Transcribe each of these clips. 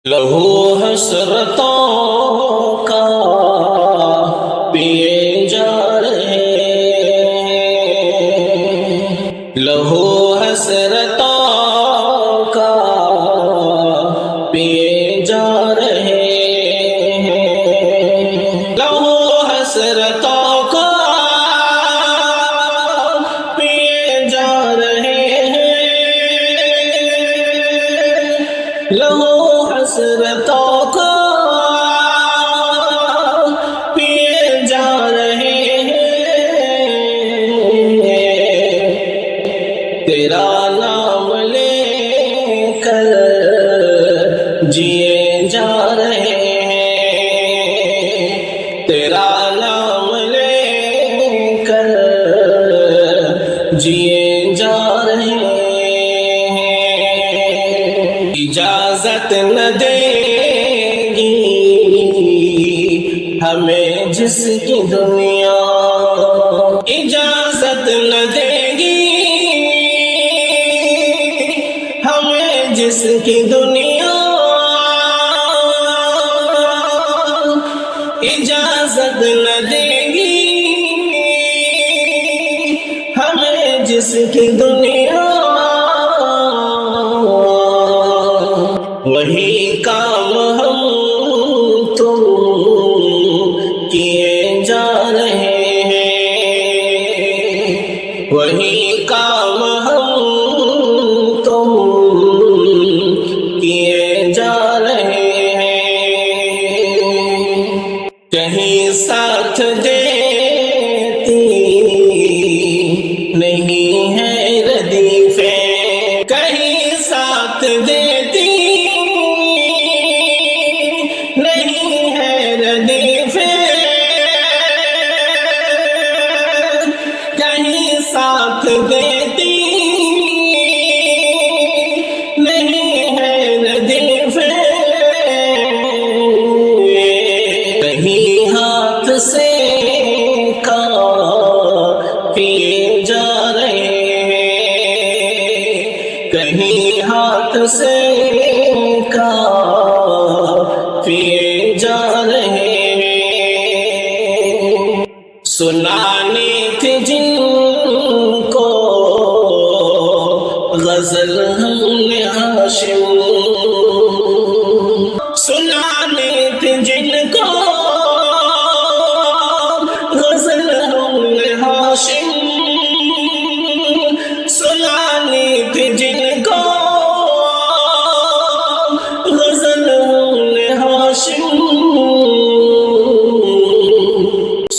لہو حسرتوں کا پیے جا رہے لہو حسرتوں کا پیے جا رہے لہو حسرتوں کا پیے جا رہے لہو حسرتوں کا پیے جا رہے تیرا نام لے کر جیے جا رہے تیرا نام لے کر جیے جا رہے اجازت نہ دے گی ہمیں جس کی دنیا اجازت نہ دے گی ہمیں جس کی دنیا اجازت نہ دے گی ہمیں جس کی دنیا وہی کام ہم تم کیے جا رہے ہیں وہی کام ہم تم کیے جا رہے ہیں کہیں ساتھ دیتی نہیں ہے ردیفیں کہیں ساتھ دیتی کہیں ساتھ دیتی نہیں ہے ردیفیں کہیں ہاتھ سے پیے جا رہے کہیں ہاتھ سے پیے جا رہے سنانی تھی جن کو غزل ہم نے ہاشم سنانی تھی جن کو غزل ہم نے ہاشم سنانی تھی جن کو غزل ہم نے ہاشم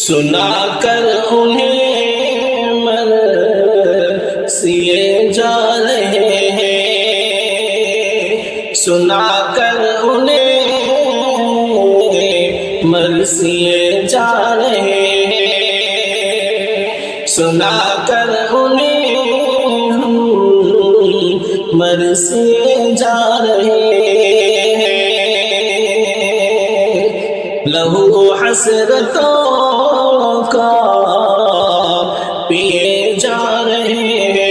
سنا کر انہیں مرثیے جا رہے ہیں سنا کر انہیں مرثیے جا رہے ہیں سنا کر انہیں مرثیے جا رہے ہیں لہو حسرتوں کا پیے جا رہے ہیں